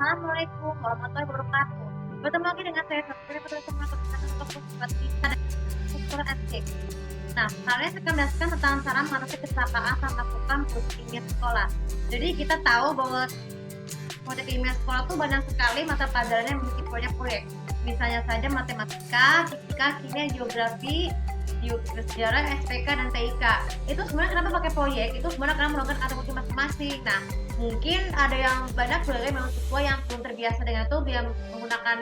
Assalamualaikum warahmatullahi wabarakatuh. Bertemu lagi dengan saya Sabrina Putri Semua Pertanyaan untuk Sobat Kita dan Struktur FT. Nah, kalian akan menjelaskan tentang cara mengatasi kecelakaan saat melakukan proyek ilmiah sekolah. Jadi kita tahu bahwa proyek ilmiah sekolah itu banyak sekali mata pelajaran yang memiliki proyek-proyek. Misalnya saja matematika, fisika, kimia, geografi, sejarah, SPK, dan TIK. Itu sebenarnya kenapa pakai proyek? Itu sebenarnya karena melakukan atribusi masing-masing. Nah, mungkin ada yang banyak sebagai memang siswa yang belum terbiasa dengan itu, dia menggunakan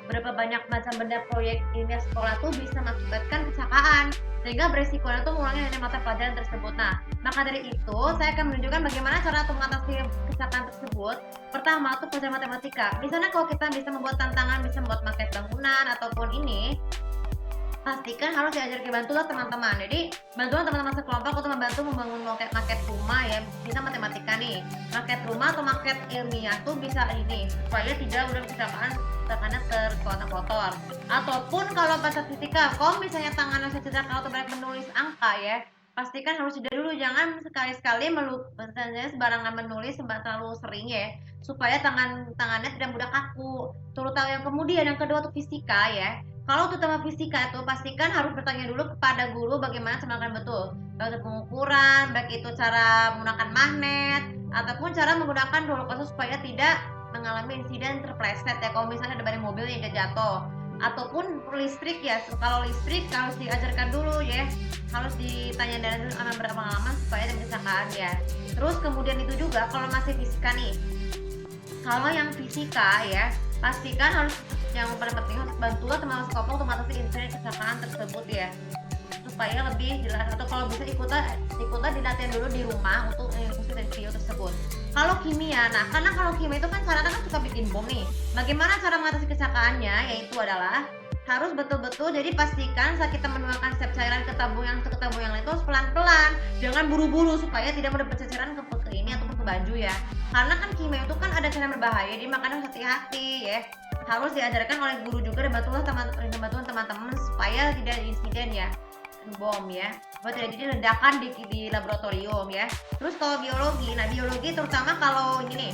berapa banyak macam benda proyek ilmiah sekolah tuh bisa mengakibatkan kecelakaan sehingga beresikonya tuh mengurangi nilai mata pelajaran tersebut. Nah, maka dari itu saya akan menunjukkan bagaimana cara untuk mengatasi kecelakaan tersebut. Pertama tuh pelajaran matematika. Misalnya kalau kita bisa membuat tantangan, bisa membuat maket bangunan ataupun ini, pastikan harus diajarkan, bantulah teman-teman. Jadi bantulah teman-teman sekelompok untuk membantu membangun maket rumah ya, bisa matematika nih, maket rumah atau maket ilmiah tuh bisa ini supaya tidak mudah kecelakaan karena terkotor-kotor. Ataupun kalau bahasa fisika, kalau misalnya tangannya cedera atau banyak menulis angka ya, pastikan harus jeda dulu, jangan sekali-sekali misalnya sembarangan menulis terlalu sering ya, supaya tangannya tidak mudah kaku. Terutama yang kemudian yang kedua tuh fisika ya. Kalau terutama fisika itu pastikan harus bertanya dulu kepada guru bagaimana cara melakukan betul, baik pengukuran, baik itu cara menggunakan magnet ataupun cara menggunakan roller coaster supaya tidak mengalami insiden terpleset ya. Kalau misalnya ada banyak mobil yang jatuh ataupun listrik ya, kalau listrik harus diajarkan dulu ya, harus ditanya dari anak berpengalaman supaya tidak kecelakaan ya. Terus kemudian itu juga kalau masih fisika nih, kalau yang fisika ya, pastikan harus, yang paling penting harus bantulah teman sekelompok untuk mengatasi insiden kecelakaan tersebut ya, supaya lebih jelas. Atau kalau bisa ikutan dilatihan dulu di rumah untuk mengikuti dari video tersebut. Kalau kimia, nah karena kalau kimia itu kan caranya kan suka bikin bom nih. Bagaimana cara mengatasi kecelakaannya? Yaitu adalah harus betul-betul, jadi pastikan saat kita menuangkan setiap cairan ke tabung yang lain itu harus pelan-pelan, jangan buru-buru supaya tidak mudah berceceran ke ini ataupun ke baju ya. Karena kan kimia itu kan ada cairan berbahaya, jadi makanya harus hati-hati ya. Harus diajarkan oleh guru juga dan bantulah teman-teman supaya tidak ada insiden ya, bom ya, supaya tidak jadi ledakan di laboratorium ya. Terus kalau biologi, nah biologi terutama kalau ini nih,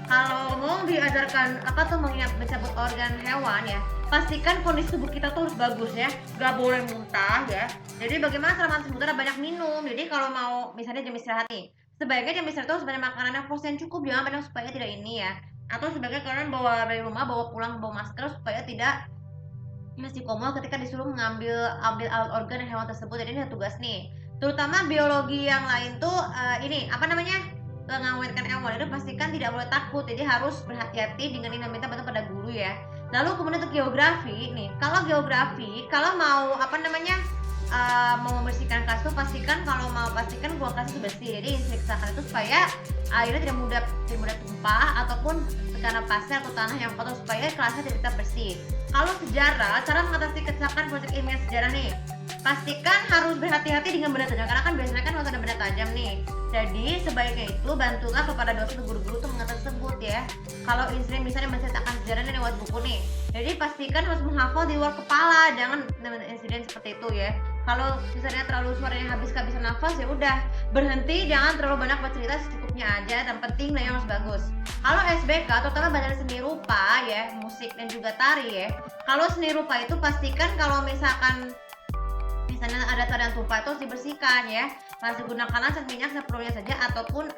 kalau mau diajarkan apa tuh mencabut organ hewan ya, pastikan kondisi tubuh kita tuh harus bagus ya, gak boleh muntah ya. Jadi bagaimana cara mengatasi muntah? Banyak minum. Jadi kalau mau misalnya jam istirahat nih, sebaiknya jam istirahat tuh sebenarnya makanan yang porsi yang cukup, jangan banyak supaya tidak ini ya. Atau sebagai kalian bawa dari rumah, bawa pulang bawa masker supaya tidak masih komo ketika disuruh ambil alat organ hewan tersebut. Jadi ini ada tugas nih. Terutama biologi yang lain tuh ini apa namanya? Mengawetkan hewan itu pastikan tidak boleh takut, jadi harus berhati-hati dengan ini, minta bantuan pada guru ya. Lalu kemudian untuk geografi nih, kalau geografi kalau mau apa namanya mau membersihkan kelas itu pastikan, kalau mau pastikan ruang kelas itu bersih, jadi kecelakaan itu supaya airnya tidak mudah tumpah ataupun karena pasir atau tanah yang kotor, supaya kelasnya tetap bersih. Kalau sejarah, cara mengatasi kecelakaan proyek ilmiah sejarah nih, pastikan harus berhati-hati dengan benda tajam, karena kan biasanya kan harus ada benda tajam nih. Jadi sebaiknya itu bantulah kepada dosen atau guru-guru untuk mengatasi tersebut ya. Kalau insiden misalnya menceritakan sejarahnya lewat buku nih, jadi pastikan harus menghafal di luar kepala, jangan insiden seperti itu ya. Kalau misalnya terlalu suaranya habis kehabisan nafas, ya udah berhenti, jangan terlalu banyak bercerita, secukupnya aja, dan penting yang harus bagus. Kalau SBK terutama belajar seni rupa ya, musik dan juga tari ya. Kalau seni rupa itu pastikan kalau misalnya ada yang tumpah itu harus dibersihkan ya. Masih gunakanlah cat minyak seperlunya saja, ataupun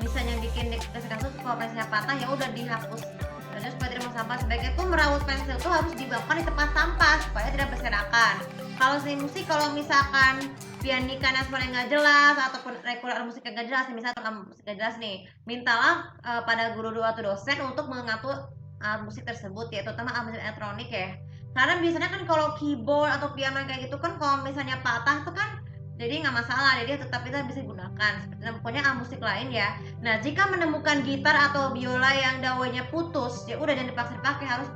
misalnya bikin kasus kalau pensilnya patah ya udah dihapus saja supaya tidak sampah. Sebaiknya itu merawat pensil itu harus dibawakan di tempat sampah supaya tidak berserakan. Kalau seni musik, kalau misalkan pianikanya suaranya nggak jelas ataupun regular musiknya nggak jelas, misalnya musik nggak jelas nih, mintalah pada guru atau dosen untuk mengatur musik tersebut ya, terutama musik elektronik ya. Karena biasanya kan kalau keyboard atau piano kayak gitu kan kalau misalnya patah itu kan jadi nggak masalah, jadi tetap kita bisa gunakan. Pokoknya musik lain ya. Nah, jika menemukan gitar atau biola yang dawainya putus, ya udah jangan dipaksa dipakai, harus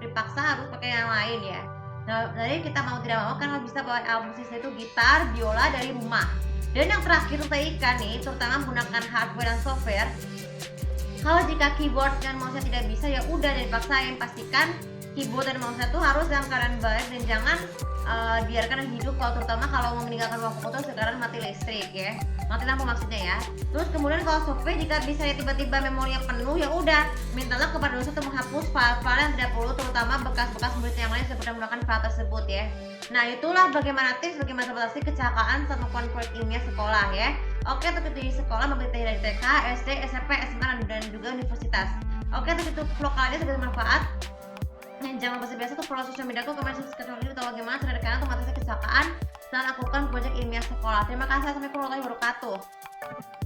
pakai yang lain ya. Nah, jadi kita mau tidak mau kan bisa bawa alat musik itu gitar, biola dari rumah. Dan yang terakhir TIK nih, terutama menggunakan hardware dan software. Kalau jika keyboard dan mouse tidak bisa, ya udah jangan dipaksain, pastikan keyboard dan mouse itu harus dalam keadaan baik dan jangan biarkan hidup, kalau terutama kalau mau meninggalkan ruang foto sekarang mati listrik ya, mati lampu maksudnya ya. Terus kemudian kalau software jika bisa ya tiba-tiba memorinya penuh, ya udah mintalah kepada dosen untuk menghapus file-file yang tidak perlu, terutama bekas-bekas murid yang lain sudah menggunakan file tersebut ya. Nah itulah bagaimana tips bagaimana mengatasi kecelakaan saat melakukan proyek ilmiah sekolah ya. Oke, untuk di sekolah baik dari TK, SD, SMP, SMA dan juga universitas. Oke, untuk itu vlog kali ini semoga bermanfaat. Dan jangan lupa biasa tuh follow sosial media aku, komen, subscribe channel ini, tahu bagaimana cara kalian untuk mengatasi kecelakaan saat lakukan proyek ilmiah sekolah. Terima kasih, assalamualaikum warahmatullahi wabarakatuh.